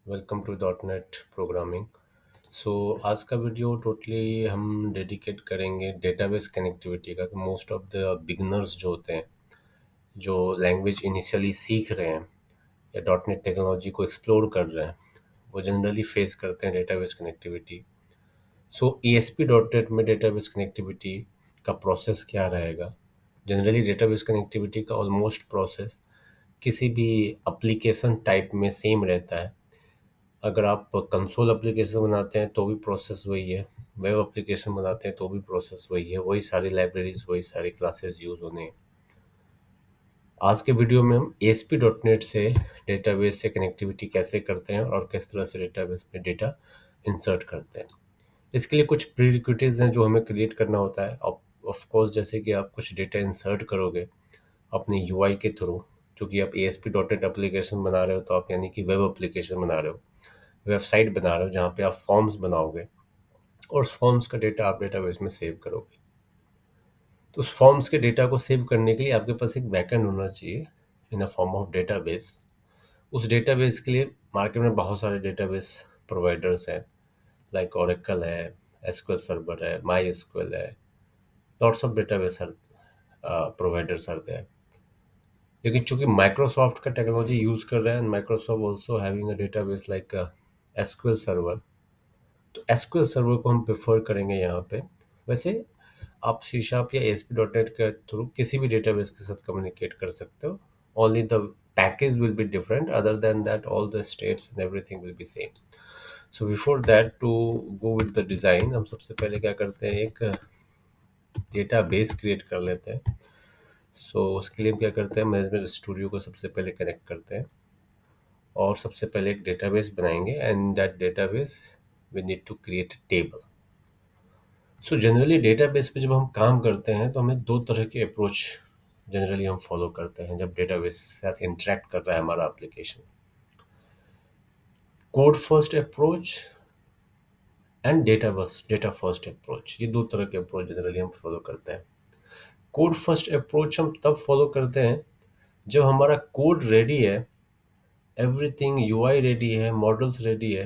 Welcome to dot net programming. So आज का video totally हम डेडिकेट करेंगे डेटाबेस कनेक्टिविटी का। तो मोस्ट ऑफ द बिगनर्स जो होते हैं, जो लैंग्वेज इनिशियली सीख रहे हैं या डॉट नेट टेक्नोलॉजी को एक्सप्लोर कर रहे हैं, वो जनरली फेस करते हैं डेटाबेस कनेक्टिविटी। सो ASP डॉट नेट में डेटाबेस कनेक्टिविटी का प्रोसेस क्या रहेगा? जनरली डेटाबेस कनेक्टिविटी का ऑलमोस्ट प्रोसेस किसी भी एप्लीकेशन टाइप में सेम रहता है। अगर आप कंसोल एप्लीकेशन बनाते हैं तो भी प्रोसेस वही है, वेब एप्लीकेशन बनाते हैं तो भी प्रोसेस वही है, वही सारी लाइब्रेरीज, वही सारी क्लासेस यूज होने हैं। आज के वीडियो में हम ASP.NET से डेटाबेस से कनेक्टिविटी कैसे करते हैं और किस तरह से डेटाबेस में डेटा इंसर्ट करते हैं। इसके लिए कुछ प्रीरिक्विजिट्स हैं जो हमें क्रिएट करना होता है। ऑफ कोर्स, जैसे कि आप कुछ डेटा इंसर्ट करोगे अपने UI के थ्रू, क्योंकि आप ASP.NET एप्लीकेशन बना रहे हो, तो आप यानी कि वेब एप्लीकेशन बना रहे हो, वेबसाइट बना रहे हो जहाँ पे आप फॉर्म्स बनाओगे और उस फॉर्म्स का डेटा आप डेटाबेस में सेव करोगे। तो उस फॉर्म्स के डेटा को सेव करने के लिए आपके पास एक बैकएंड होना चाहिए in a form of database. उस डेटाबेस के लिए मार्केट में बहुत सारे डेटाबेस प्रोवाइडर्स हैं, लाइक ओरेकल है, एसक्यूएल सर्वर है, माई एसक्यूएल है, lots of database providers are there. लेकिन चूंकि माइक्रोसॉफ्ट का टेक्नोलॉजी यूज़ कर रहे हैं, Microsoft also having a database like SQL server, तो एसक्यूएल सर्वर को हम प्रेफर करेंगे यहाँ पे। वैसे आप सी शार्प या ASP.NET के थ्रू किसी भी डेटाबेस के साथ कम्युनिकेट कर सकते हो। Only the package will be different, other than that all the steps and everything will be same. So before that, to go with the design, हम सबसे पहले क्या करते हैं, एक डेटाबेस क्रिएट कर लेते हैं। उसके लिए हम क्या करते हैं, मैनेजमेंट स्टूडियो को सबसे पहले कनेक्ट करते हैं और सबसे पहले एक डेटाबेस बनाएंगे, and that database we need to create table. Generally database पे जब हम काम करते हैं तो हमें दो तरह के अप्रोच जनरली हम फॉलो करते हैं जब डेटाबेस के साथ इंटरेक्ट कर रहा है हमारा application. Code first approach and data first approach, ये दो तरह के अप्रोच जनरली हम फॉलो करते हैं। कोड फर्स्ट अप्रोच हम तब फॉलो करते हैं जब हमारा कोड रेडी है, एवरीथिंग UI रेडी है, मॉडल्स रेडी है,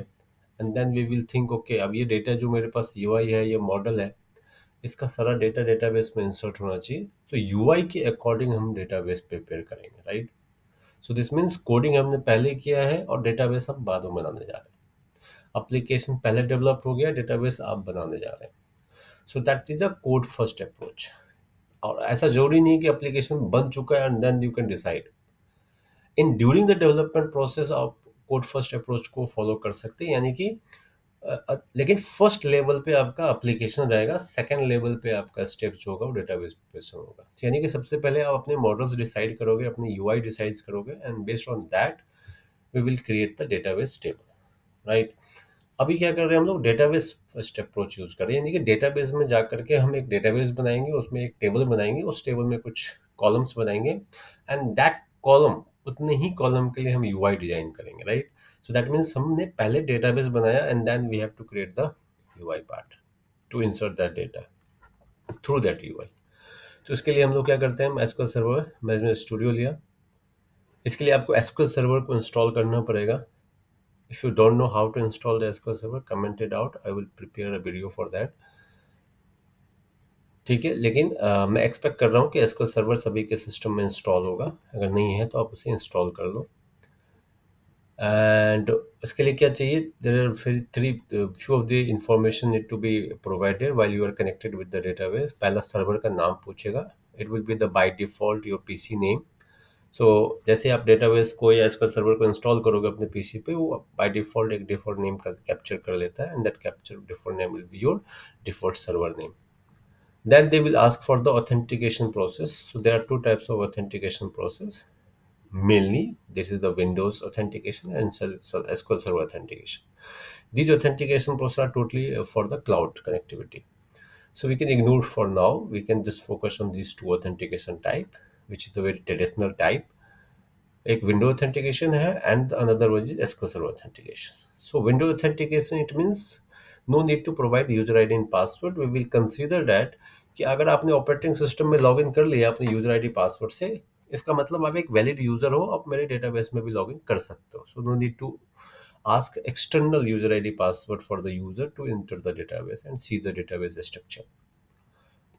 and then we will think okay, अब ये डेटा जो मेरे पास UI है, ये मॉडल है, इसका सारा डेटा डेटाबेस में इंसर्ट होना चाहिए। तो UI के अकॉर्डिंग हम डेटाबेस प्रिपेयर करेंगे, right. So this means coding हमने पहले किया है और डेटाबेस हम बाद में बनाने जा रहे हैं। एप्लीकेशन पहले डेवलप हो गया, डेटाबेस आप बनाने जा रहे हैं। So that is a code first approach. और ऐसा जरूरी नहीं कि एप्लीकेशन बन चुका है and then you can decide. In during the development process आप कोड फर्स्ट अप्रोच को फॉलो कर सकते हैं, यानी कि लेकिन फर्स्ट लेवल पे आपका एप्लीकेशन रहेगा, सेकंड लेवल पे आपका स्टेप जो होगा वो डेटाबेस प्रिपरेशन होगा। तो यानी कि सबसे पहले आप अपने मॉडल्स डिसाइड करोगे, अपने UI डिसाइड करोगे, and based on that we will create the database table, right. अभी क्या कर रहे हैं हम लोग, डेटाबेस फर्स्ट अप्रोच यूज कर रहे हैं, यानी कि डेटाबेस में जा करके हम एक डेटाबेस बनाएंगे, उसमें एक टेबल बनाएंगे, उस टेबल में कुछ कॉलम्स बनाएंगे, एंड दैट कॉलम, उतने ही कॉलम के लिए हम UI डिजाइन करेंगे, राइट। सो दैट मीन्स हमने पहले डेटाबेस बनाया and then we have to create the UI part to insert that data through that UI। तो इसके लिए हम लोग क्या करते हैं, एसक्यूएल सर्वर मैनेजमेंट स्टूडियो लिया। इसके लिए आपको एसक्यूएल सर्वर को इंस्टॉल करना पड़ेगा। If you don't know how to install the SQL Server, comment it out. I will prepare a video for that. ठीक है, लेकिन मैं एक्सपेक्ट कर रहा हूँ कि SQL Server सभी के सिस्टम में इंस्टॉल होगा। अगर नहीं है तो आप उसे इंस्टॉल कर लो। एंड इसके लिए क्या चाहिए, there are three few of the information need to be provided while you are connected with the database. पहला, सर्वर का नाम पूछेगा। It will be the by default your PC name. जैसे आप डेटाबेस को या एसक्यूएल सर्वर को install करोगे अपने PC पे, वो बाय डिफॉल्ट एक डिफॉल्ट नेम का कैप्चर कर लेता है, and that capture default name will be your default server name. Then they will ask for the authentication process. So there are two types of authentication process. Mainly, this is the Windows authentication and SQL Server authentication. These authentication process are totally for the cloud connectivity. So we can ignore for now. We can just focus on these two authentication type, which is the very traditional type. एक window authentication है and another one is SQL server authentication. Window authentication, it means no need to provide user ID and password. We will consider that कि अगर आपने operating system में login कर लिया अपने user ID password से, इसका मतलब आप एक वैलिड यूजर हो, आप मेरे डेटाबेस में भी लॉगिन कर सकते हो। So no need to ask external user ID password for the user to enter the database and see the database structure.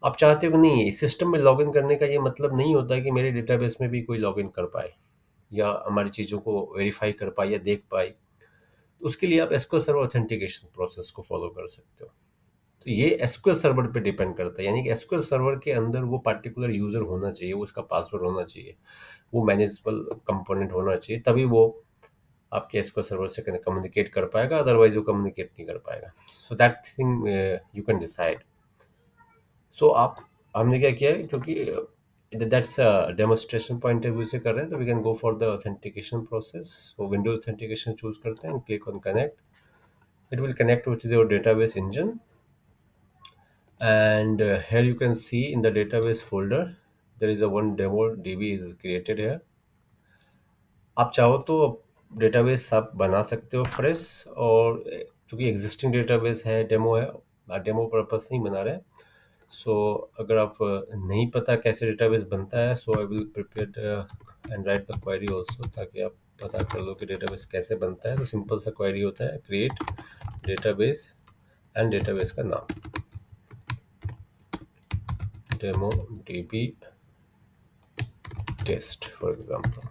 आप चाहते हो कि नहीं, सिस्टम में लॉगिन करने का ये मतलब नहीं होता है कि मेरे डेटाबेस में भी कोई लॉगिन कर पाए या हमारी चीज़ों को वेरीफाई कर पाए या देख पाए। उसके लिए आप एसक्यूएल सर्वर ऑथेंटिकेशन प्रोसेस को फॉलो कर सकते हो। तो ये एसक्यूएल सर्वर पे डिपेंड करता है, यानी कि एसक्यूएल सर्वर के अंदर वो पर्टिकुलर यूज़र होना चाहिए, वो उसका पासवर्ड होना चाहिए, वो मैनेजेबल कंपोनेंट होना चाहिए, तभी वो आपके एसक्यूएल सर्वर से कम्युनिकेट कर पाएगा, अदरवाइज वो कम्युनिकेट नहीं कर पाएगा। So that thing you can decide. So आप हमने क्या किया है, क्योंकि that's demonstration point of view से कर रहे हैं, तो we can go for the authentication process. So Windows authentication choose करते हैं, click on connect. It will connect with your database engine, and here you can see in the database folder there is a one demo db is created here. आप चाहो तो database आप बना सकते हो fresh, और चूंकि एग्जिस्टिंग डेटाबेस है, डेमो है, डेमो पर्पस नहीं बना रहे। सो अगर आप नहीं पता कैसे डेटाबेस बनता है, so I will prepare and write the query also, ताकि आप पता कर लो कि डेटाबेस कैसे बनता है। तो सिंपल सा क्वेरी होता है, क्रिएट डेटाबेस एंड डेटाबेस का नाम demo db test for example.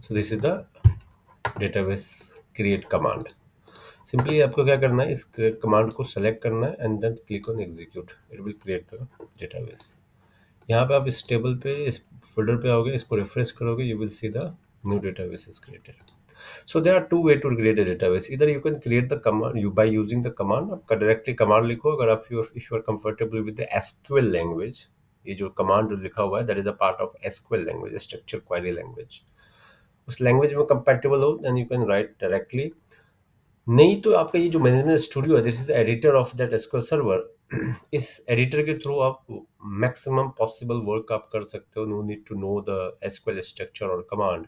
So this is the database create command. Simply आपको क्या करना है, इस कमांड को सेलेक्ट करना है and then click on execute, it will create the database. यहाँ पे आप इस टेबल पे, इस फोल्डर पे आओगे, इसको रिफ्रेश करोगे, you will see the new database is created. So there are two way to create a database. Either you can create the command you by using the command, आप directly command लिखो। अगर आप if you are comfortable with the SQL language, ये जो command लिखा हुआ है, that is a part of SQL language, structure query language, उस लैंग्वेज में कंपैटिबल हो, then you can write directly. नहीं तो आपका ये जो मैनेजमेंट स्टूडियो है, this is editor of that SQL server. इस एडिटर के थ्रू आप मैक्सिमम पॉसिबल वर्क आप कर सकते हो। No need to know the SQL structure और कमांड।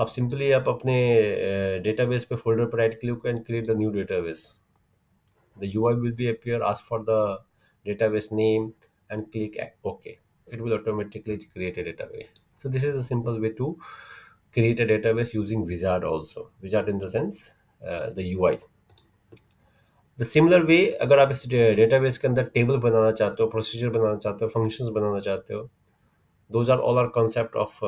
आप सिंपली आप अपने डेटाबेस पे फोल्डर पर right click and create the new database. The UI will be appear, ask for the database name and click OK. It will automatically create a database. So this is a simple way to create a database using wizard also. Wizard in the sense the UI. The similar way, अगर आप इस database के अंदर table बनाना चाहते हो, procedure बनाना चाहते हो, functions बनाना चाहते हो, those are all are concept of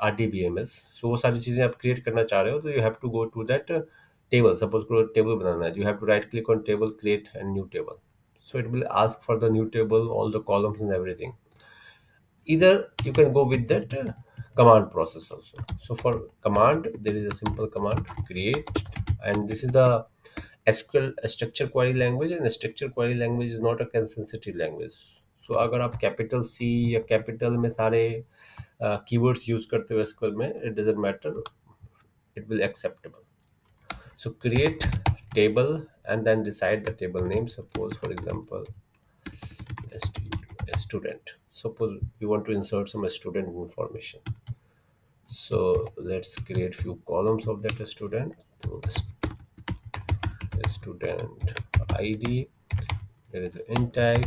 RDBMS। So वो सारी चीज़ें आप क्रिएट करना चाह रहे हो, तो you have to go to that table. Suppose करो टेबल बनाना है, you have to right click on table, create and new table. So it will ask for the new table, all the columns and everything. Either you can go with that command process also. So for command, there is a simple command create, and this is the SQL structure query language, and structure query language is not a sensitive language. So अगर आप capital C या capital में सारे keywords use करते हो SQL में, it doesn't matter, it will acceptable. So create table and then decide the table name. Suppose for example a student. Suppose we want to insert some student information. So let's create few columns of that student. So student ID, there is an int type,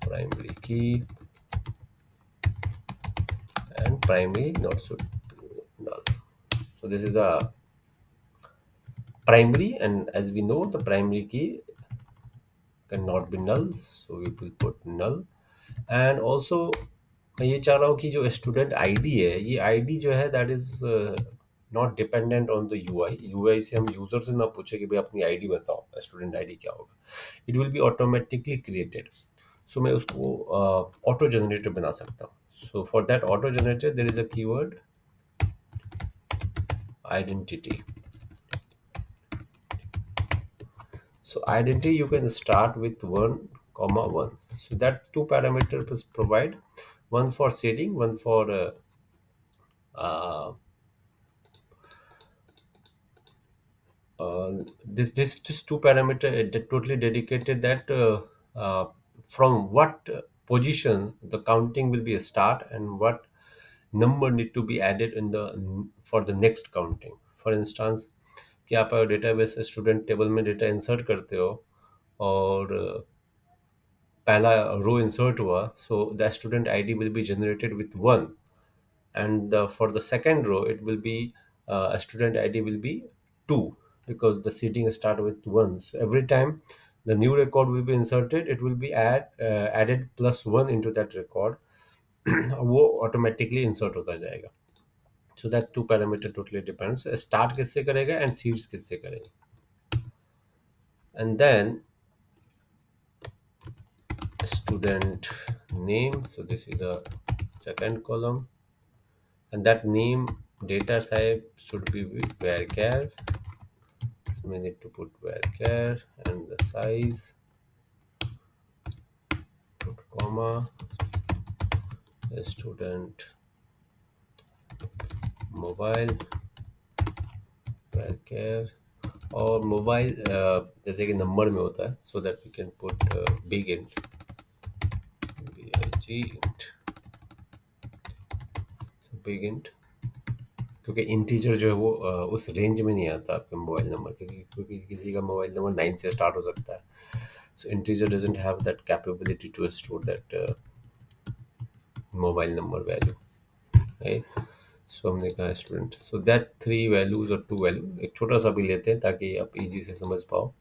primary key, and primary not so null. So this is a primary, and as we know, the primary key cannot be null, so we will put null. And also मैं ये चाह रहा हूँ कि जो student ID है, ये ID जो है that is not dependent on the UI. UI से हम यूजर से ना पूछे कि भाई अपनी आईडी बताओ, स्टूडेंट आईडी क्या होगा। It will be automatically created. So मैं उसको ऑटो जनरेटर बना सकता हूँ। So for that auto generator there is a keyword identity. So identity you can start with 1 comma 1. So that two parameters provide, one for shading, one for uh, this two parameter totally dedicated that uh, from what position the counting will be a start and what number need to be added in the for the next counting. For instance, कि आप database student table में data insert करते हो और पहला रो insert हुआ, so the student ID will be generated with 1, and for the second row it will be a student ID will be 2, because the seating start with 1. So every time the new record will be inserted, it will be added plus 1 into that record. वो automatically insert होता जाएगा. So that two parameter totally depends, start किससे करेगा and seeds किससे करेगा. And then student name, so this is the second column, and that name data type should be with varchar. So we need to put varchar, and the size, put comma, student mobile varchar, और mobile जैसे कि number में होता है, so that we can put big int, big int, big int, क्योंकि integer जो है वो उस रेंज में नहीं आता आपके मोबाइल नंबर के, क्योंकि किसी का मोबाइल नंबर 9 से स्टार्ट हो सकता है. So integer doesn't have that capability to store that mobile number value, right. So हमने कहा स्टूडेंट, सो दैट 3 वैल्यूज और 2 वैल्यू एक छोटा सा भी लेते हैं ताकि आप इजी से समझ पाओ,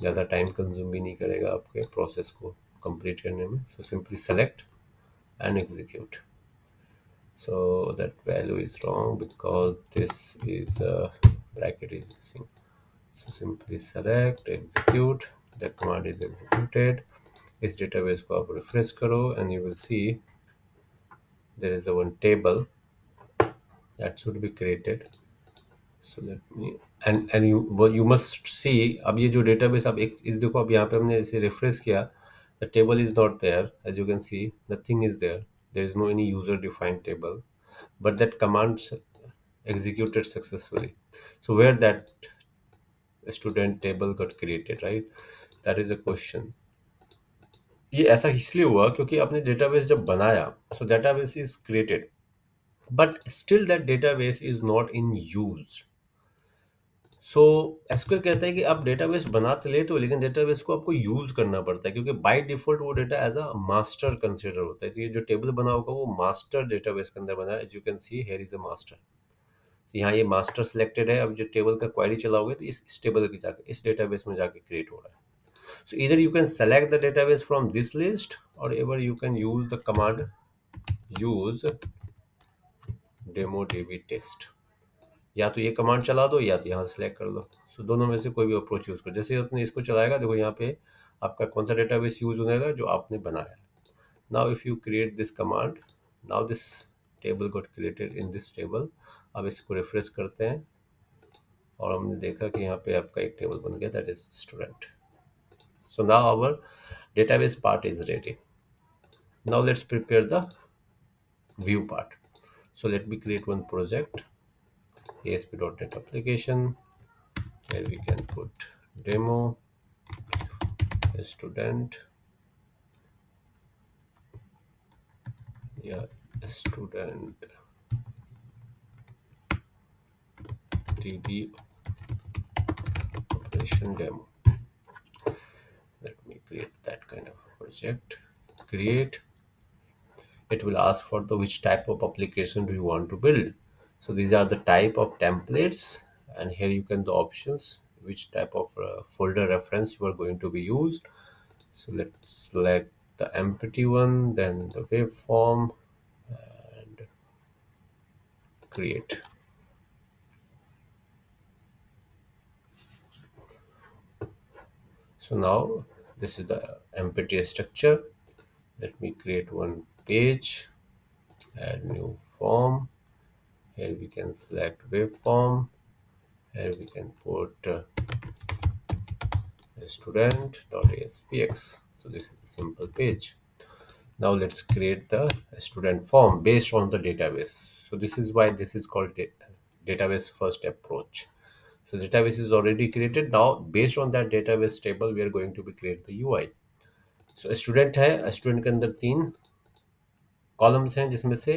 ज़्यादा टाइम कंज्यूम भी नहीं करेगा आपके प्रोसेस को कंप्लीट करने में. So simply select and execute. So that value is wrong because this is bracket is missing. So simply select, execute. The command is executed. इस database को आप refresh करो and you will see there is a one table that should be created. So let me, and you, well, you must see, अब ये जो database आप एक इस देखो, अब यहाँ पे हमने इसे refresh किया, the table is not there, as you can see nothing is there. There is no any user defined table, but that command executed successfully. So where that student table got created, right? That is a question. ये ऐसा इसलिए हुआ क्योंकि आपने database जब बनाया, सो database is created, but still that database is not in use. So SQL कहता है कि आप डेटाबेस बना तो ले, तो लेकिन डेटाबेस को आपको यूज करना पड़ता है, क्योंकि बाय डिफॉल्ट वो data as a master consider होता है. तो ये जो टेबल बना होगा वो मास्टर डेटाबेस के अंदर बना है. As you can see here is a master. तो यहाँ ये मास्टर सिलेक्टेड है. अब जो टेबल का क्वेरी चलाओगे तो इस टेबल की जाके इस डेटाबेस में जाके क्रिएट हो रहा है. सो इधर you can select the database from this list, और ever you can use the command use demo DB test. या तो ये कमांड चला दो या तो यहाँ सेलेक्ट कर दो. सो दोनों में से कोई भी अप्रोच यूज करो. जैसे आपने इसको चलाएगा, देखो यहाँ पे आपका कौन सा डेटाबेस यूज होने लगा जो आपने बनाया है. Now if you create this command, now this table got created in this table. अब इसको रिफ्रेश करते हैं और हमने देखा कि यहाँ पे आपका एक टेबल बन गया, that is student. So now our database part is ready. Now let's prepare the view part. So let me create one project, ASP.NET application, where we can put demo, a student, yeah, a student db operation demo. Let me create that kind of project. Create. It will ask for the which type of application do you want to build. So these are the type of templates, and here you can the options which type of folder reference you are going to be used. So let's select the empty one, then the waveform, and create. So now this is the empty structure. Let me create one page, add new form. Here we can select waveform. Here we can put student.aspx. So this is a simple page. Now let's create the student form based on the database. So this is why this is called database first approach. So database is already created. Now based on that database table, we are going to be create the UI. So student है, student के अंदर 3 columns हैं, जिसमें से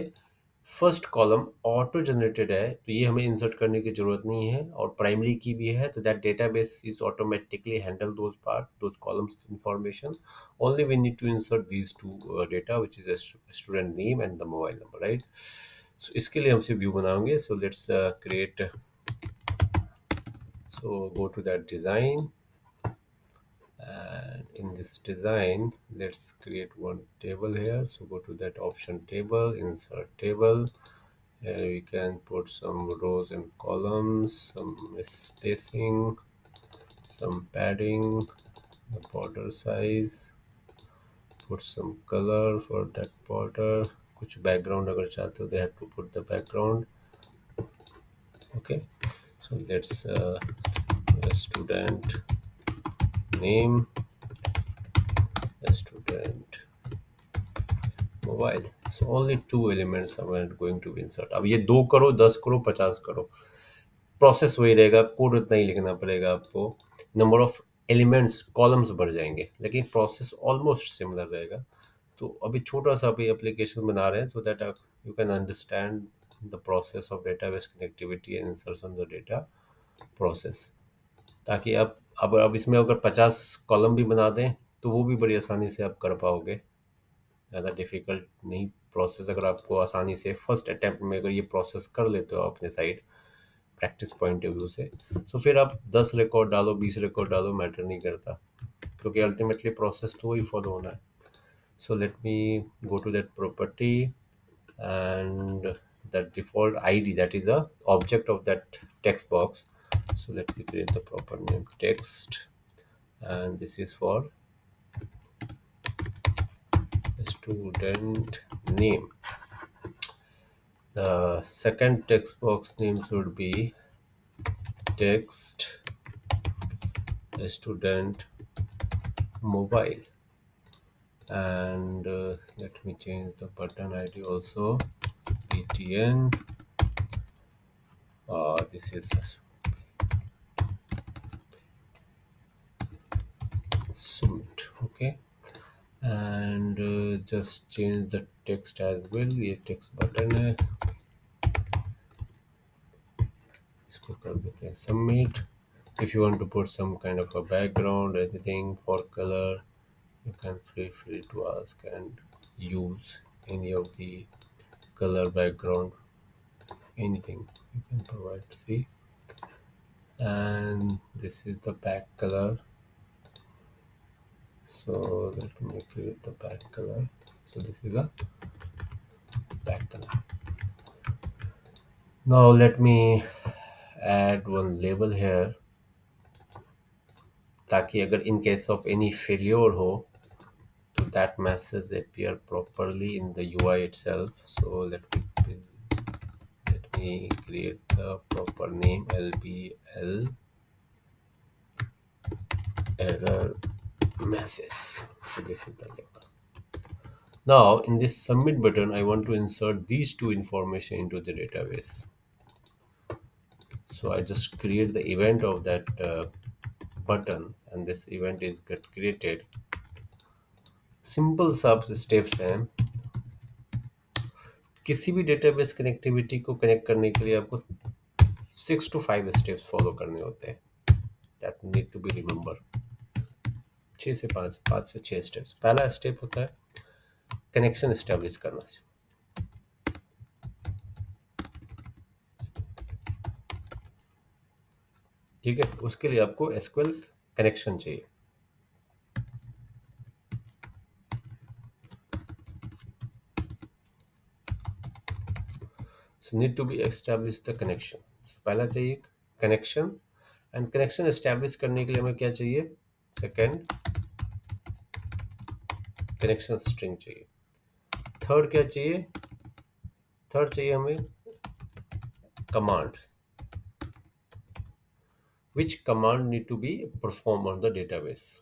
first column auto generated है, तो ये हमें इंसर्ट करने की जरूरत नहीं है, और प्राइमरी की भी है, तो that database is automatically handle those part, those columns information. Only we need to insert these two data, which is student name and the mobile number, right. So इसके लिए हम सिर्फ व्यू बनाएंगे. So let's create. So go to that design, and in this design let's create one table here. So go to that option table, insert table. Here we can put some rows and columns, some spacing, some padding, the border size, put some color for that border. कुछ background अगर चाहते हो they have to put the background. Okay, so let's student name, student mobile. So only two elements are going to be insert. अब ये 2 करो, 10 करो, 50 करो, process वही रहेगा, कोड उतना ही लिखना पड़ेगा आपको. नंबर ऑफ एलिमेंट्स, कॉलम्स बढ़ जाएंगे, लेकिन प्रोसेस ऑलमोस्ट सिमिलर रहेगा. तो अभी छोटा सा अभी एप्लीकेशन बना रहे हैं so that you can understand the process of database connectivity and insertion the data process. ताकि आप अब इसमें अगर 50 कॉलम भी बना दें तो वो भी बड़ी आसानी से आप कर पाओगे. ज़्यादा डिफ़िकल्ट नहीं प्रोसेस. अगर आपको आसानी से फर्स्ट अटैम्प्ट में अगर ये प्रोसेस कर लेते हो अपने side practice point of view से, तो फिर आप 10 रिकॉर्ड डालो, 20 रिकॉर्ड डालो, मैटर नहीं करता, क्योंकि अल्टीमेटली प्रोसेस तो वही फॉलो होना है. So let me go to that property and that default id, that is a object of that text box. So let me create the proper name text, and this is for student name. The second text box name should be text student mobile, and let me change the button id also, btn. This is submit. Okay, and just change the text as well. ये text button है, इसको कर देते हैं submit. If you want to put some kind of a background, anything for color, you can feel free to ask and use any of the color background, anything you can provide. See, and this is the back color. So let me create the back color. So this is the back color. Now let me add one label here, ताकि अगर in case of any failure हो तो that message appear properly in the UI itself. So let me create the proper name lbl error message. So this is the label. Now in this submit button I want to insert these two information into the database. So I just create the event of that button, and this event is get created. Simple सब steps हैं. किसी भी database connectivity को connect करने के लिए आपको 6 to 5 steps follow करने होते हैं. That need to be remember. 6 से 5 से 6 स्टेप्स. पहला स्टेप होता है कनेक्शन एस्टेब्लिश करना. ठीक है, उसके लिए आपको एसक्यूएल कनेक्शन चाहिए. So need to be establish the connection. So, पहला चाहिए कनेक्शन, एंड कनेक्शन एस्टैब्लिश करने के लिए हमें क्या चाहिए? सेकंड कनेक्शन स्ट्रिंग चाहिए. थर्ड क्या चाहिए? थर्ड चाहिए हमें command. Which command need to be perform on the database.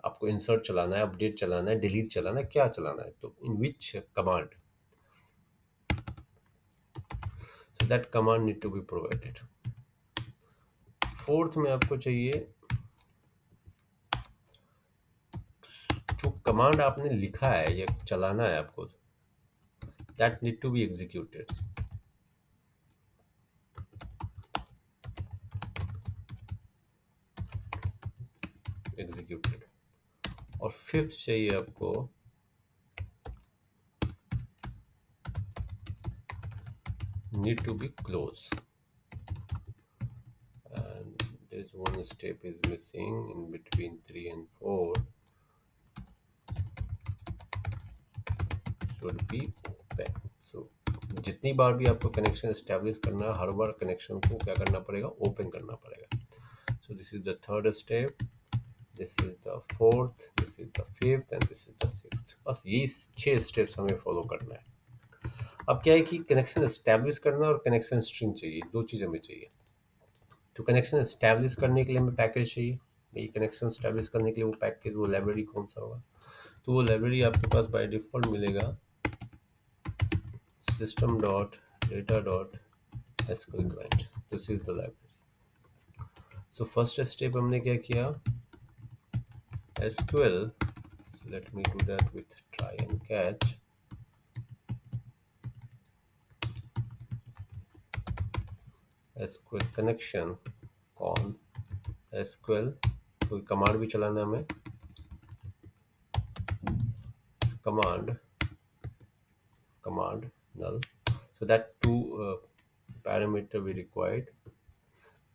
आपको इंसर्ट चलाना है, अपडेट चलाना है, डिलीट चलाना है, क्या चलाना है, तो in which command. So that command need to be provided. Fourth में आपको चाहिए जो कमांड आपने लिखा है या चलाना है आपको, that need to be executed. और फिफ्थ चाहिए आपको need to be close, and there is one step is missing in between 3 and 4, should be open. So जितनी बार भी आपको कनेक्शन एस्टेब्लिश करना है, हर बार कनेक्शन को क्या करना पड़ेगा, ओपन करना पड़ेगा. सो this is the third step, this is the fourth, this is the fifth and this is the sixth. बस ये 6 स्टेप्स हमें फॉलो करना है. अब क्या है कि कनेक्शन एस्टेब्लिश करना और कनेक्शन स्ट्रिंग चाहिए, दो चीज़ हमें चाहिए. तो कनेक्शन एस्टेब्लिश करने के लिए हमें पैकेज चाहिए. ये कनेक्शन एस्टेब्लिश करने के लिए वो पैकेज, वो लाइब्रेरी कौन सा होगा, तो वो लाइब्रेरी आपके पास बाय डिफ़ॉल्ट मिलेगा system.data.sql client. This is the library. So first step हमने क्या किया, SQL. So let me do that with try and catch. SQL connection con SQL, कोई कमांड भी चलाना है हमें, command null. So that two parameter we required,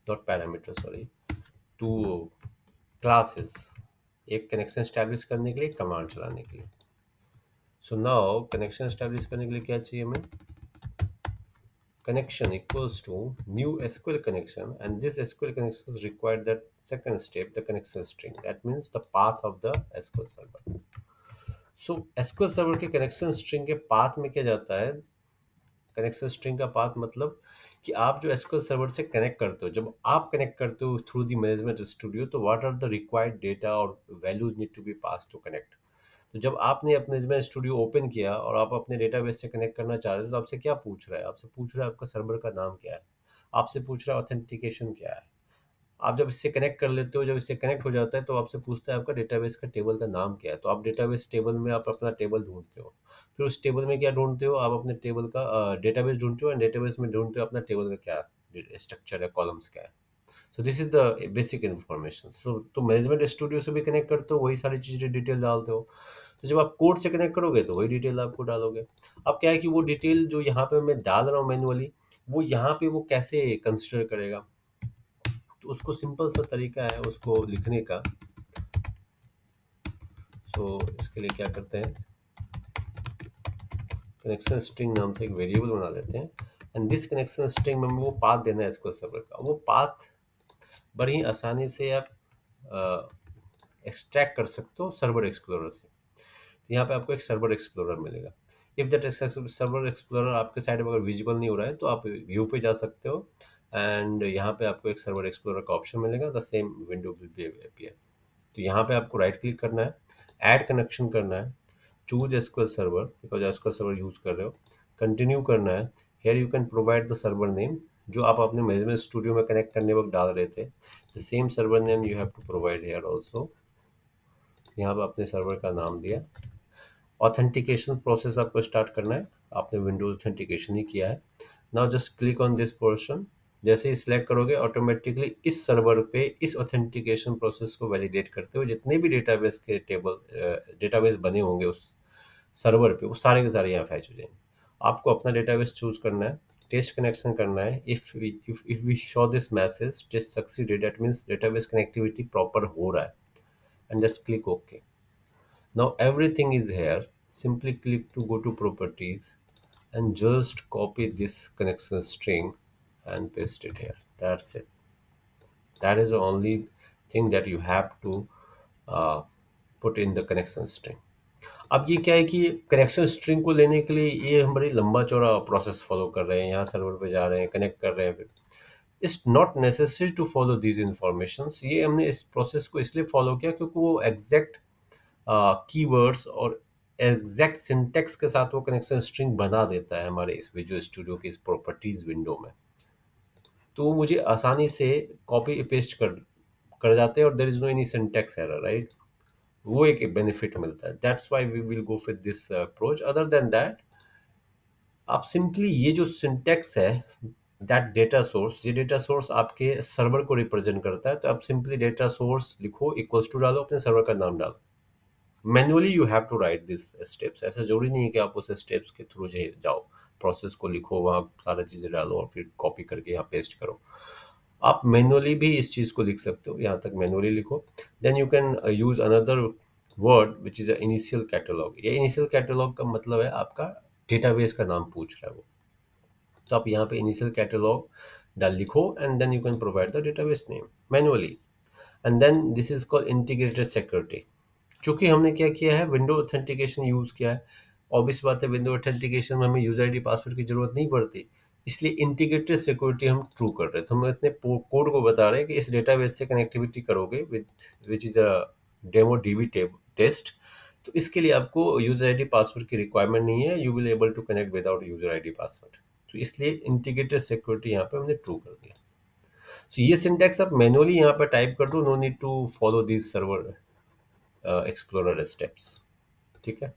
not parameter, sorry, two classes, एक connection establish करने के लिए, कमांड चलाने के लिए. सो नाउ कनेक्शन एस्टैब्लिश करने के लिए क्या चाहिए हमें, connection equals to new SQL connection, and this SQL connection is required that second step, the connection string, that means the path of the SQL server. So SQL server के connection string के path में क्या जाता है, connection string का path मतलब कि आप जो एसक्यूएल सर्वर से कनेक्ट करते हो, जब आप कनेक्ट करते हो थ्रू द मैनेजमेंट स्टूडियो, तो what are the required data और values need to be pass to connect. तो जब आपने अपने मैनेजमेंट स्टूडियो ओपन किया और आप अपने डेटाबेस से कनेक्ट करना चाह रहे हो, तो आपसे क्या पूछ रहा है, आपसे पूछ रहा है आपका सर्वर का नाम क्या है, आपसे पूछ रहा है ऑथेंटिकेशन क्या है. आप जब इससे कनेक्ट कर लेते हो, जब इससे कनेक्ट हो जाता है, तो आपसे पूछता है आपका डेटाबेस का टेबल का नाम क्या है. तो आप डेटाबेस टेबल में आप अपना टेबल ढूंढते हो, फिर उस टेबल में क्या ढूंढते हो, आप अपने टेबल का डेटाबेस ढूंढते हो, एंड डेटाबेस में ढूंढते हो अपना टेबल का क्या स्ट्रक्चर है, कॉलम्स क्या है. So this is the basic information. So तो मैनेजमेंट स्टूडियो से भी कनेक्ट करते हो, वही सारी चीज़ें डिटेल डालते हो. तो जब आप कोड से कनेक्ट करोगे तो वही डिटेल आपको डालोगे. अब क्या है कि वो डिटेल जो यहाँ पे मैं डाल रहा हूँ मैनुअली, वो यहाँ पे वो कैसे कंसिडर करेगा, तो उसको सिंपल सा तरीका है उसको लिखने का. सो इसके लिए क्या करते हैं, कनेक्शन स्ट्रिंग नाम से एक वेरिएबल बना लेते हैं, एंड दिस कनेक्शन स्ट्रिंग में वो पाथ देना है एसक्यूएल सर्वर का. वो पाथ बड़ी आसानी से आप एक्सट्रैक्ट कर सकते हो सर्वर एक्सप्लोरर से. तो यहाँ पे आपको एक सर्वर एक्सप्लोरर मिलेगा. इफ़ दैट सर्वर एक्सप्लोरर आपके साइड में अगर विजिबल नहीं हो रहा है, तो आप व्यू पे जा सकते हो, एंड यहाँ पे आपको एक सर्वर एक्सप्लोरर का ऑप्शन मिलेगा, the same window will be appear. तो यहाँ पे आपको राइट क्लिक करना है, ऐड कनेक्शन करना है, choose SQL server because SQL server use कर रहे हो, कंटिन्यू करना है. Here you can provide the server name जो आप अपने मैनेजमेंट स्टूडियो में कनेक्ट करने वक्त डाल रहे थे, the same server name you have to provide here also. यहाँ पे अपने सर्वर का नाम दिया. ऑथेंटिकेशन प्रोसेस आपको स्टार्ट करना है, आपने विंडोज ऑथेंटिकेशन ही किया है. Now just click on this portion. जैसे ही सिलेक्ट करोगे, ऑटोमेटिकली इस सर्वर पे इस ऑथेंटिकेशन प्रोसेस को वैलिडेट करते हुए जितने भी डेटाबेस के डेटाबेस बने होंगे उस सर्वर पे, वो सारे के सारे यहाँ फैच हो जाएंगे. आपको अपना डेटाबेस चूज करना है, टेस्ट कनेक्शन करना है. If we show this message test succeeded, that means database connectivity proper हो रहा है, and just click okay. Now everything is here. Simply click to go to properties and just copy this connection string and paste it here. That's it. That is the only thing that you have to put in the connection string. अब ये क्या है कि connection string को लेने के लिए ये हम बड़ी लंबा चौड़ा प्रोसेस फॉलो कर रहे हैं. यहाँ सर्वर पे जा रहे हैं, कनेक्ट कर रहे हैं, फिर it's not necessary to follow these informations. ये हमने इस प्रोसेस को इसलिए फॉलो किया क्योंकि वो एग्जैक्ट कीवर्ड्स और एग्जैक्ट सिंटेक्स के साथ वो कनेक्शन स्ट्रिंग बना देता है हमारे इस विजुअल स्टूडियो की इस प्रॉपर्टीज विंडो में. तो वो मुझे आसानी से कॉपी पेस्ट कर जाते हैं और there is no any syntax error, right. वो एक बेनिफिट मिलता है. That's why we will go with this approach. Other than that, आप सिंपली ये जो सिंटेक्स है, दैट डेटा सोर्स, ये डेटा सोर्स आपके सर्वर को रिप्रेजेंट करता है. तो आप सिंपली डेटा सोर्स लिखो, इक्वल्स टू डालो, अपने सर्वर का नाम डालो. Manually you have to write this steps. ऐसा जरूरी नहीं है कि आप उस स्टेप्स के थ्रू जाओ. प्रोसेस को लिखो, वहाँ सारा चीज़ें डालो और फिर कॉपी करके यहाँ पेस्ट करो। आप मैनुअली भी इस चीज़ को लिख सकते हो, यहाँ तक मैनुअली लिखो। Then you can use another word which is a initial catalog. ये इनिशियल कैटलॉग का मतलब है आपका डेटाबेस का नाम पूछ रहा है वो, तो आप यहाँ पे इनिशियल कैटलॉग डाल लिखो and then you can provide the database name manually. And then this is called integrated security. चूंकि हमने क्या किया है, विंडो ऑथेंटिकेशन यूज़ किया है, ऑब्वियस बात है विंडो ऑथेंटिकेशन में हमें यूजर आईडी पासवर्ड की जरूरत नहीं पड़ती, इसलिए इंटीग्रेटेड सिक्योरिटी हम ट्रू कर रहे हैं। तो हम इतने कोड को बता रहे हैं कि इस डेटाबेस से कनेक्टिविटी करोगे with which is a demo DB test, तो इसके लिए आपको यूजर आईडी पासवर्ड की रिक्वायरमेंट नहीं है, you will able to connect without user ID password. तो इसलिए इंटीग्रेटेड सिक्योरिटी यहाँ पे हमने ट्रू कर दिया। तो ये सिंटैक्स आप मैनुअली यहाँ पर टाइप कर दो, no need to follow this server explorer steps. ठीक है,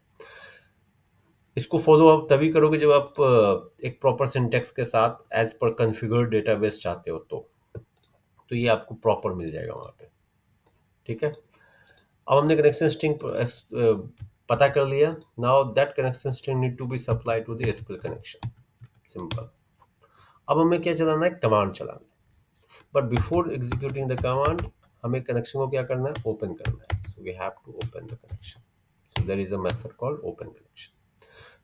इसको फॉलो आप तभी करोगे जब आप एक प्रॉपर सिंटैक्स के साथ एज पर कॉन्फ़िगर्ड डेटाबेस चाहते हो, तो ये आपको प्रॉपर मिल जाएगा वहाँ पे। ठीक है, अब हमने कनेक्शन स्ट्रिंग पता कर लिया। Now that connection string need to be supply to the SQL connection. Simple. अब हमें क्या चलाना है, कमांड चलाना है। But before executing the command हमें कनेक्शन को क्या करना है, ओपन करना है। So we have to open the connection. So there is a method called open connection.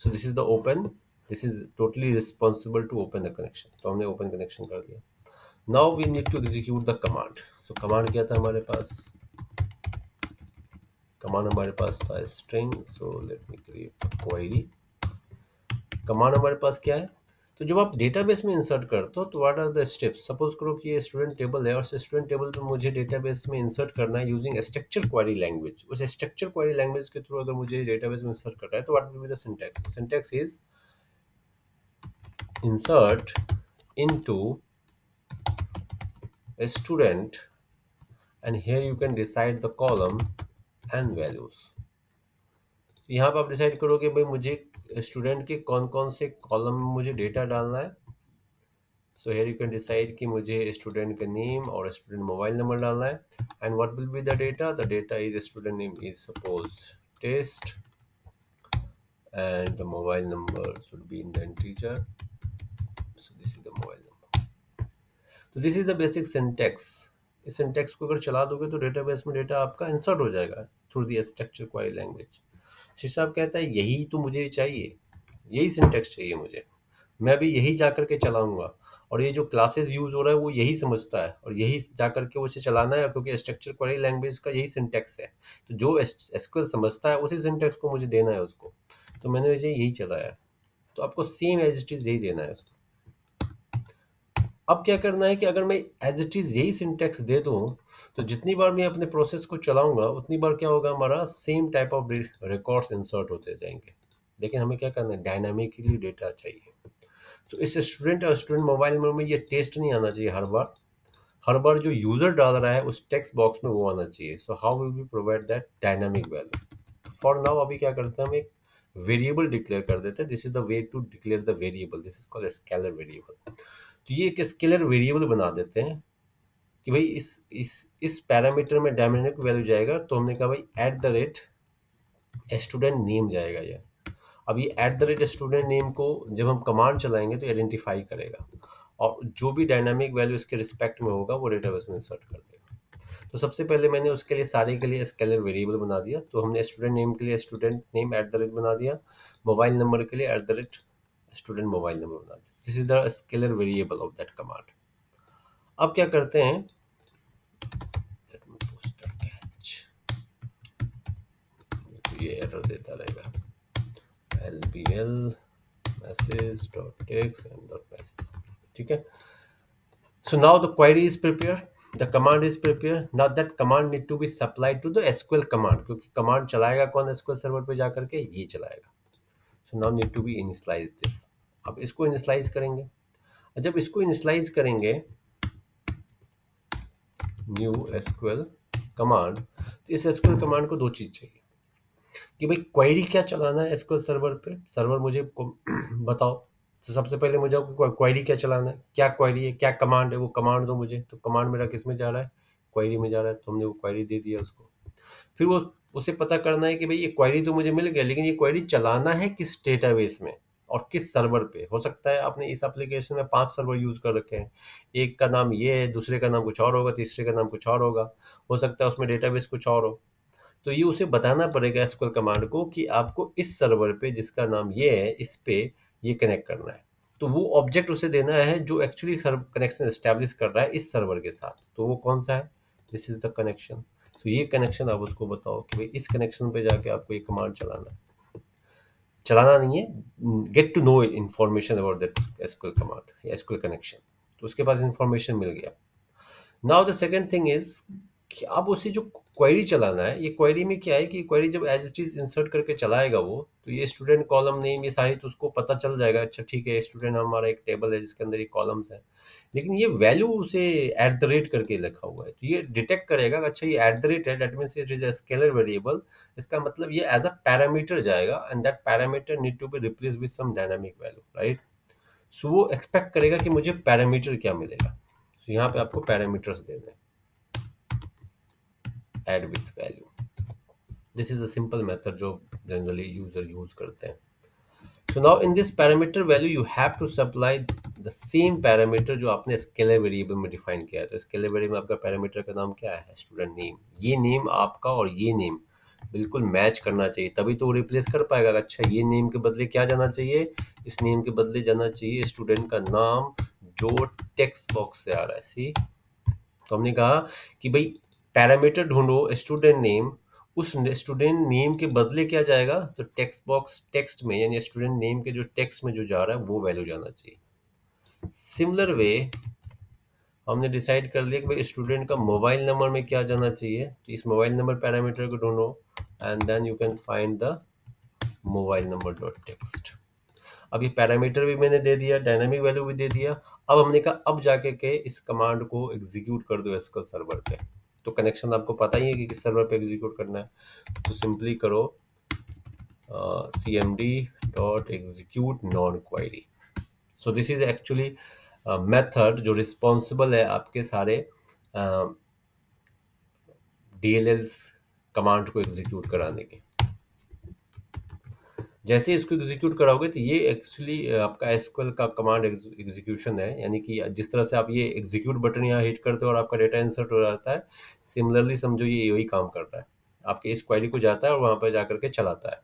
So this is the open, this is totally responsible to open the connection। तो हमने open connection कर दिया। Now we need to execute the command। So command क्या था हमारे पास, command हमारे पास था string। So let me create a query। command हमारे पास क्या है, तो जब आप डेटाबेस में इंसर्ट करते हो तो what are the steps. Suppose करो कि ये स्टूडेंट टेबल है और स्टूडेंट टेबल पे मुझे डेटाबेस में इंसर्ट करना है यूजिंग स्ट्रक्चर क्वेरी लैंग्वेज। उस स्ट्रक्चर क्वेरी लैंग्वेज के थ्रू अगर मुझे डेटाबेस में इंसर्ट करना है तो what will be the syntax. Syntax is insert into a student and here you can decide the column and values। यहाँ पर आप डिसाइड करोगे भाई मुझे स्टूडेंट के कौन कौन से कॉलम में मुझे डेटा डालना है। सो here you can decide कि मुझे स्टूडेंट का नेम और स्टूडेंट मोबाइल नंबर डालना है। And what will be the data, the data is student name is suppose test and the mobile number should be in the integer। So this is the mobile number। तो this is the basic syntax. इस syntax को अगर चला दोगे तो database में data आपका insert हो जाएगा through the structure query language. C sharp कहता है यही तो मुझे चाहिए, यही सिंटैक्स चाहिए मुझे, मैं भी यही जा करके चलाऊंगा। और ये जो क्लासेस यूज हो रहा है वो यही समझता है और यही जा करके उसे चलाना है, क्योंकि स्ट्रक्चर क्वेरी लैंग्वेज का यही सिंटैक्स है। तो जो एसक्यूएल समझता है उसी सिंटैक्स को मुझे देना है उसको, तो मैंने वैसे यही चलाया। तो आपको सेम एज इट इज यही देना है उसको। अब क्या करना है कि अगर मैं एज इट इज़ यही सिंटैक्स दे दूँ तो जितनी बार मैं अपने प्रोसेस को चलाऊंगा उतनी बार क्या होगा, हमारा same type of records insert होते जाएंगे। लेकिन हमें क्या करना है, डायनामिकली डेटा चाहिए। तो इस स्टूडेंट और स्टूडेंट मोबाइल नंबर में ये टेस्ट नहीं आना चाहिए हर बार जो यूज़र डाल रहा है उस टेक्स्ट बॉक्स में वो आना चाहिए। So how will we provide that dynamic value. For now अभी क्या करते हैं, हम एक वेरिएबल डिक्लेयर कर देते हैं। This is the way to declare the variable, this is called scalar variable. तो ये एक स्केलर वेरिएबल बना देते हैं कि भाई इस पैरामीटर में डायनामिक वैल्यू जाएगा। तो हमने कहा भाई eight the rate student name जाएगा ये। अब ये at the rate student name को जब हम कमांड चलाएंगे तो आइडेंटिफाई करेगा और जो भी डायनामिक वैल्यू इसके रिस्पेक्ट में होगा वो डेटाबेस में इंसर्ट कर देगा। तो सबसे पहले मैंने उसके लिए सारे के लिए स्केलर वेरिएबल बना दिया। तो हमने स्टूडेंट नेम के लिए student name at the rate बना दिया, मोबाइल नंबर के लिए eight the rate student mobile number बना दिया। This is the scalar variable of that command. अब क्या करते हैं, Let me post a catch। ये एरर देता रहेगा, lbl message.text and .message। ठीक है, so now the query is prepared, the command is prepared। now that command need to be supplied to the SQL command, क्योंकि command चलाएगा कौन SQL server पे जा करके, ये चलाएगा। so now need to be initialize this। अब इसको इनिशलाइज करेंगे। जब इसको इनिशलाइज करेंगे न्यू SQL कमांड, तो इस SQL कमांड को दो चीज़ चाहिए कि भाई क्वेरी क्या चलाना है एसक्यूएल सर्वर पे, सर्वर मुझे बताओ। तो सबसे पहले मुझे क्वेरी क्या चलाना है, क्या क्वेरी है, क्या कमांड है, वो कमांड दो मुझे। तो कमांड मेरा किस में जा रहा है, क्वेरी में जा रहा है। तो हमने वो क्वेरी दे दिया उसको। फिर वो उसे पता करना है कि भाई ये क्वेरी तो मुझे मिल गया, लेकिन ये क्वेरी चलाना है किस डेटाबेस में। और किस सर्वर पे। हो सकता है आपने इस एप्लीकेशन में 5 सर्वर यूज़ कर रखे हैं, एक का नाम ये है, दूसरे का नाम कुछ और होगा, तीसरे का नाम कुछ और होगा, हो सकता है उसमें डेटाबेस कुछ और हो। तो ये उसे बताना पड़ेगा एसक्यूएल कमांड को कि आपको इस सर्वर पे जिसका नाम ये है, इस पे ये कनेक्ट करना है। तो वो ऑब्जेक्ट उसे देना है जो एक्चुअली कनेक्शन एस्टेब्लिश कर रहा है इस सर्वर के साथ। तो वो कौन सा है? This is the connection. तो ये कनेक्शन आप उसको बताओ कि भाई इस कनेक्शन पे जाके आपको ये कमांड चलाना है। चलाना नहीं है, get to know information about that SQL command, SQL connection. तो उसके पास इन्फॉर्मेशन मिल गया। Now the second thing is कि अब उसे जो क्वेरी चलाना है, ये क्वेरी में क्या है कि क्वेरी जब एज इट इज इंसर्ट करके चलाएगा वो, तो ये स्टूडेंट कॉलम नेम ये सारी तो उसको पता चल जाएगा। अच्छा ठीक है, स्टूडेंट हमारा एक टेबल है जिसके अंदर ये कॉलम्स है, लेकिन ये वैल्यू उसे एट द रेट करके लिखा हुआ है, तो ये डिटेक्ट करेगा कि अच्छा ये एट द रेट है, that means it is a scalar variable. इसका मतलब ये एज अ पैरामीटर जाएगा and that parameter need to be replace with some dynamic value, right. So वो एक्सपेक्ट करेगा कि मुझे पैरामीटर क्या मिलेगा। तो यहाँ पे आपको पैरामीटर्स देने हैं, add with value. This is the simple method जो जनरली यूजर यूज करते हैं। So now in this parameter value you have to supply the same parameter जो आपने स्केलर वेरिएबल में डिफाइन किया है। तो स्केलर वेरिएबल में आपका पैरामीटर का नाम क्या है? Student name. ये नेम आपका और ये नेम बिल्कुल मैच करना चाहिए, तभी तो वो रिप्लेस कर पाएगा। अच्छा ये नेम के बदले क्या जाना चाहिए? इस नेम के बदले जाना चाहिए स्टूडेंट का नाम जो टेक्स्ट बॉक्स से आ रहा है। सी, तो हमने कहा कि भाई पैरामीटर ढूंढो स्टूडेंट नेम, उस स्टूडेंट नेम के बदले क्या जाएगा? तो टेक्स्ट बॉक्स टेक्स्ट में, यानी स्टूडेंट नेम के जो टेक्स्ट में जो जा रहा है वो वैल्यू जाना चाहिए। सिमिलर वे हमने डिसाइड कर लिया कि भाई स्टूडेंट का मोबाइल नंबर में क्या जाना चाहिए, तो इस मोबाइल नंबर पैरामीटर को ढूंढो and then you can find the mobile number dot text. अब ये पैरामीटर भी मैंने दे दिया, डायनामिक वैल्यू भी दे दिया। अब हमने कहा अब जाके के इस कमांड को एग्जीक्यूट कर दो एसक्यूएल सर्वर पे। तो कनेक्शन आपको पता ही है कि किस सर्वर पे एग्जीक्यूट करना है। तो सिंपली करो cmd dot execute non query. So this is actually method जो रिस्पॉन्सिबल है आपके सारे डीएलएल्स कमांड को एग्जीक्यूट कराने के। जैसे इसको एग्जीक्यूट कराओगे तो ये एक्चुअली आपका एसक्यूएल का कमांड एग्जीक्यूशन है, यानी कि जिस तरह से आप ये एग्जीक्यूट बटन यहाँ हिट करते हो और आपका डेटा इंसर्ट हो जाता है, सिमिलरली समझो ये यही काम कर रहा है। आपके इस क्वेरी को जाता है और वहाँ पर जाकर के चलाता है।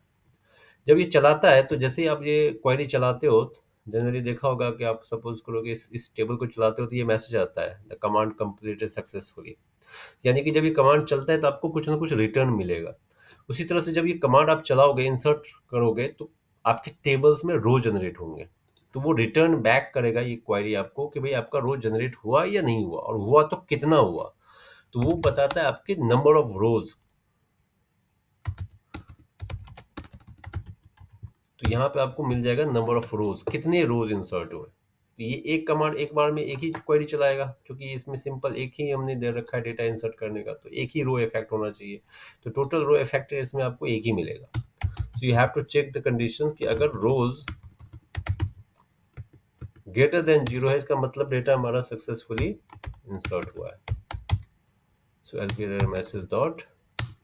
जब ये चलाता है तो जैसे ही आप ये क्वेरी चलाते हो, जनरली देखा होगा कि आप सपोज करो कि इस टेबल को चलाते हो तो ये मैसेज आता है द कमांड कंप्लीटेड सक्सेसफुली, यानी कि जब ये कमांड चलता है तो आपको कुछ ना कुछ रिटर्न मिलेगा। उसी तरह से जब ये कमांड आप चलाओगे, इंसर्ट करोगे, तो आपके टेबल्स में रो जनरेट होंगे। तो वो रिटर्न बैक करेगा ये क्वेरी आपको कि भाई आपका रो जनरेट हुआ या नहीं हुआ, और हुआ तो कितना हुआ। तो वो बताता है आपके नंबर ऑफ रोज। तो यहाँ पे आपको मिल जाएगा नंबर ऑफ रोज, कितने रोज इंसर्ट हुए। तो ये एक कमांड एक बार में एक ही क्वेरी चलाएगा, क्योंकि इसमें सिंपल एक ही हमने दे रखा है डेटा इंसर्ट करने का, तो एक ही रो इफेक्ट होना चाहिए। तो टोटल रो इफेक्ट इसमें आपको एक ही मिलेगा। So you have to check the conditions कि अगर रोज ग्रेटर देन 0 है, इसका मतलब डेटा हमारा सक्सेसफुली इंसर्ट हुआ है। So LP error message dot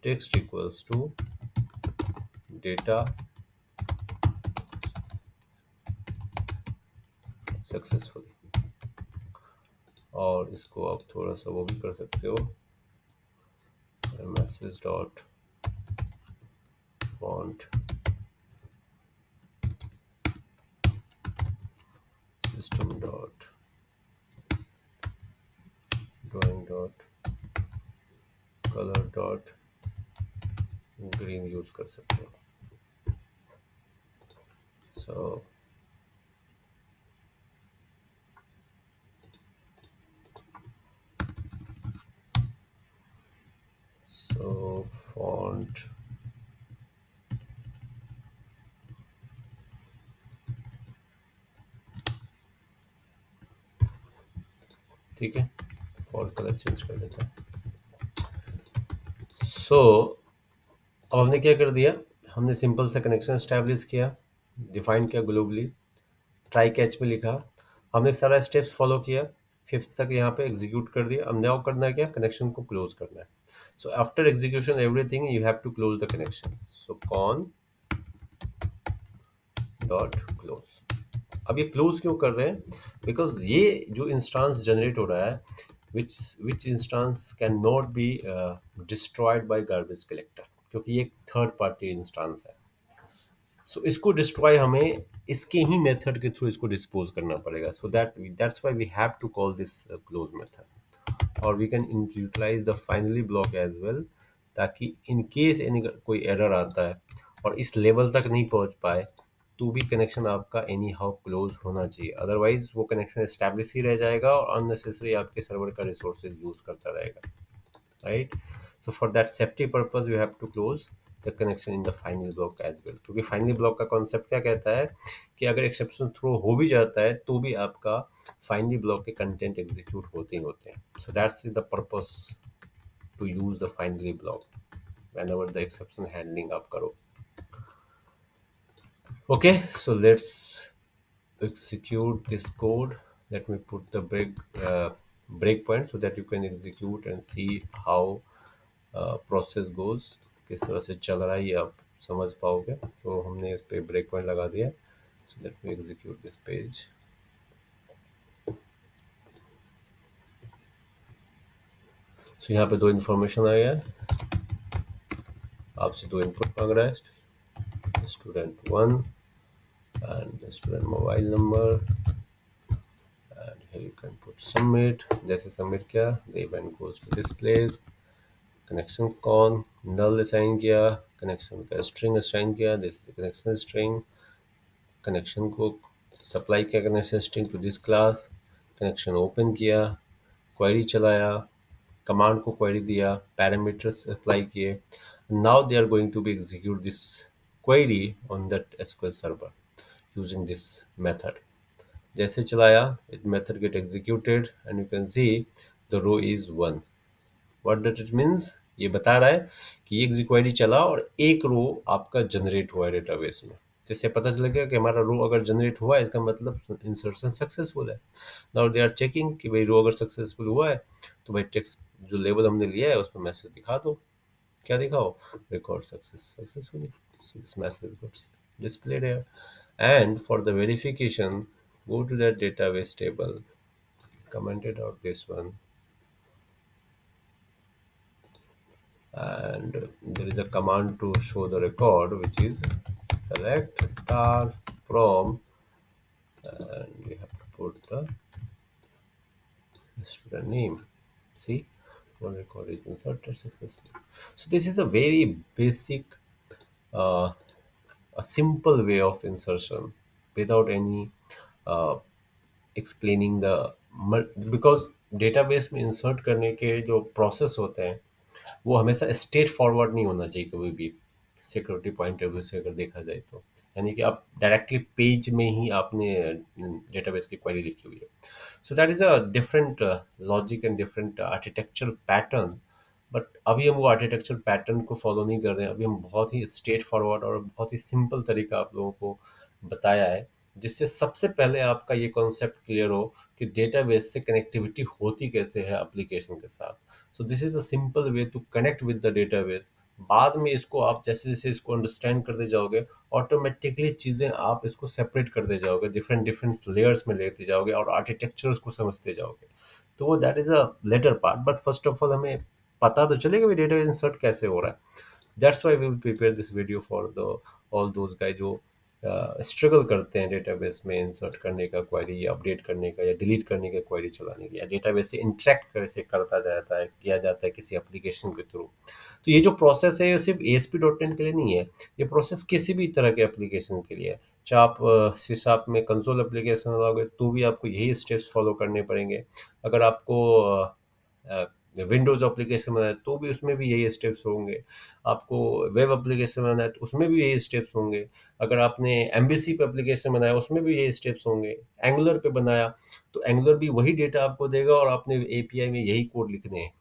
text equals to data successfully. और इसको आप थोड़ा सा वो भी कर सकते हो, message dot font system dot drawing dot colour dot green use कर सकते हो। सो फॉन्ट ठीक है, फॉन्ट कलर चेंज कर देता है। अब हमने क्या कर दिया, हमने सिंपल सा कनेक्शन स्टैब्लिश किया, डिफाइन किया ग्लोबली, ट्राई कैच में लिखा, हमने सारा स्टेप्स फॉलो किया, फिफ्थ तक यहाँ पे एग्जीक्यूट कर दिया। अब नाउ करना है क्या, कनेक्शन को क्लोज करना है। So after execution everything you have to close the connection. So con dot close. अब ये क्लोज क्यों कर रहे हैं? बिकॉज ये जो इंस्टांस जनरेट हो रहा है, which instance can not be destroyed by garbage collector, क्योंकि ये एक थर्ड पार्टी इंस्टांस है। सो इसको डिस्ट्रॉय हमें इसके ही मेथड के थ्रू इसको डिस्पोज करना पड़ेगा। So that's why we have to call this close method, और we can utilize the finally block as well, ताकि इन केस एनी कोई एरर आता है और इस लेवल तक नहीं पहुंच पाए, तो भी कनेक्शन आपका एनी हाउ क्लोज होना चाहिए। अदरवाइज वो कनेक्शन एस्टैब्लिश ही रह जाएगा और अननेसेसरी आपके सर्वर का रिसोर्सेज यूज करता रहेगा, right? So for that safety purpose you have to close the connection in the final block as well, क्योंकि फाइनली ब्लॉक का कॉन्सेप्ट क्या कहता है कि अगर एक्सेप्शन थ्रो हो भी जाता है तो भी आपका फाइनली ब्लॉक के कंटेंट एग्जीक्यूट होते ही होते हैं। So that's the purpose to use the finally block whenever the exception handling आप करो। Okay, so let's execute this code. Let me put the breakpoint so that you can execute and see how process goes, किस तरह से चल रहा है ये आप समझ पाओगे। तो हमने इस पे ब्रेक पॉइंट लगा दिया। So let me execute this page. So यहाँ पे दो इन्फॉर्मेशन आ गया है, आपसे दो इनपुट मांग रहा है, student 1 and student mobile number, and here you can put submit. जैसे सबमिट किया the event goes to this place, connection कौन नल असाइन किया, कनेक्शन का स्ट्रिंग असाइन किया, this is connection string, connection को सप्लाई किया connection string to this class, connection open किया, query चलाया, कमांड को क्वेरी दिया, पैरामीटर्स अप्लाई किए। Now they are going to be execute this query on that SQL server using this method. जैसे चलाया it method get executed and you can see the row is 1। What that it means? ये बता रहा है कि एक query चला और एक रो आपका जनरेट हुआ है डेटाबेस में। जिससे पता चलेगा कि हमारा रो अगर जनरेट हुआ है इसका मतलब इंसर्शन सक्सेसफुल है। नाउ दे आर चेकिंग कि भाई रो अगर सक्सेसफुल हुआ है तो भाई टेक्स्ट जो लेवल हमने लिया है उसमें मैसेज दिखा दो। क्या दिखाओ? Record successfully. This message gots displayed here. And for the verification, go to that database table, commented out this one, and there is a command to show the record, which is select star from, and we have to put the student name. See, one record is inserted successfully. So this is a very basic, uh, a simple way of insertion without any uh, explaining the, because database में insert करने के जो process होते हैं वो हमेशा straight forward नहीं होना चाहिए कभी भी, सिक्योरिटी पॉइंट ऑफ व्यू से अगर देखा जाए तो। यानी कि आप डायरेक्टली पेज में ही आपने डेटाबेस की क्वेरी लिखी हुई है। So that is a different logic and different architectural pattern. But अभी हम वो आर्किटेक्चर पैटर्न को फॉलो नहीं कर रहे हैं। अभी हम बहुत ही स्ट्रेट फॉरवर्ड और बहुत ही सिंपल तरीका आप लोगों को बताया है, जिससे सबसे पहले आपका ये कॉन्सेप्ट क्लियर हो कि डेटाबेस से कनेक्टिविटी होती कैसे है एप्लीकेशन के साथ। So this is a simple way to connect with the database. बाद में इसको आप जैसे जैसे इसको अंडरस्टैंड करते जाओगे ऑटोमेटिकली चीज़ें आप इसको सेपरेट करते जाओगे, डिफरेंट डिफरेंट लेयर्स में लेते जाओगे और आर्किटेक्चर उसको समझते जाओगे। तो वो that is a later part, but first of all हमें पता तो चलेगा भी डेटा इंसर्ट कैसे हो रहा है। That's why we will prepare this video for the all those guys जो स्ट्रगल करते हैं डेटाबेस में इंसर्ट करने का क्वेरी, अपडेट करने का या डिलीट करने का क्वेरी चलाने का, या डेटाबेस से इंटरेक्ट कैसे करता जाता है किया जाता है किसी एप्लीकेशन के थ्रू। तो ये जो प्रोसेस है ये सिर्फ ASP.NET के लिए नहीं है, ये प्रोसेस किसी भी तरह के एप्लीकेशन के लिए है। चाहे आप सिसाप में कंसोल एप्लीकेशन लगाओगे तो भी आपको यही स्टेप्स फॉलो करने पड़ेंगे। अगर आपको विंडोज़ एप्लीकेशन बनाना है तो भी उसमें भी यही स्टेप्स होंगे। आपको वेब एप्लीकेशन बनाना है तो उसमें भी यही स्टेप्स होंगे। अगर आपने MVC पे एप्लीकेशन बनाया उसमें भी यही स्टेप्स होंगे। एंगुलर पे बनाया तो एंगुलर भी वही डेटा आपको देगा और आपने API में यही कोड लिखने हैं,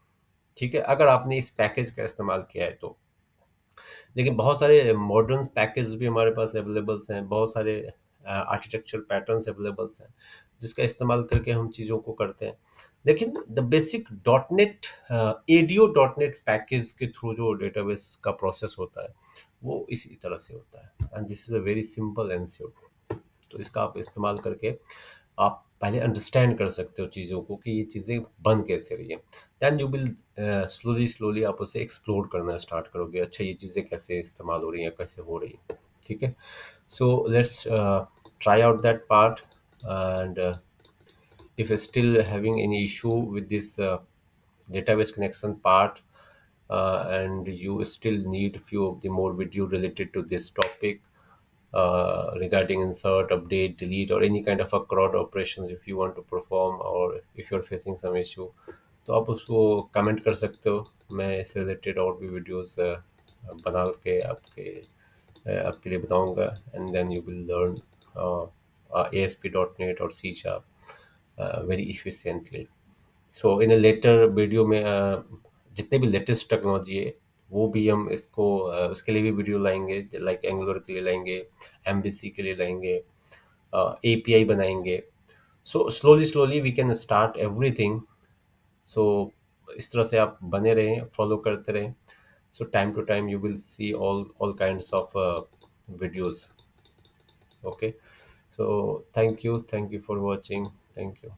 ठीक है, अगर आपने इस पैकेज का इस्तेमाल किया है तो। लेकिन बहुत सारे मॉडर्न पैकेज भी हमारे पास अवेलेबल्स हैं, बहुत सारे आर्किटेक्चर पैटर्न्स अवेलेबल्स हैं जिसका इस्तेमाल करके हम चीज़ों को करते हैं। लेकिन the basic .NET ADO.NET package के थ्रू जो डेटाबेस का प्रोसेस होता है वो इसी तरह से होता है, and this is a very simple and तो इसका आप इस्तेमाल करके आप पहले अंडरस्टैंड कर सकते हो चीज़ों को कि ये चीज़ें बन कैसे रही हैं। Then you will slowly slowly आप उसे एक्सप्लोर करना स्टार्ट करोगे, अच्छा ये चीज़ें कैसे इस्तेमाल हो रही हैं, कैसे हो रही हैं, ठीक है। So let's try out that part, and if you're still having any issue with this database connection part, and you still need few of the more video related to this topic, regarding insert, update, delete, or any kind of a CRUD operations if you want to perform, or if you're facing some issue, तो आप उसको comment कर सकते हो। मैं इससे related और भी वीडियोस बना के आपके लिए बताऊंगा, and then you will learn ASP.NET और C Sharp very efficiently. So in later video में जितने भी लेटेस्ट टेक्नोलॉजी है वो भी हम इसको उसके लिए भी वीडियो लाएंगे, लाइक एंगुलर के लिए लाएंगे, एमबीसी के लिए लाएंगे, एपीआई बनाएंगे। So slowly slowly we can start everything. So इस तरह से आप बने रहें, फॉलो करते रहें। So time to time you will see all kinds of videos. Okay, so thank you for watching, thank you.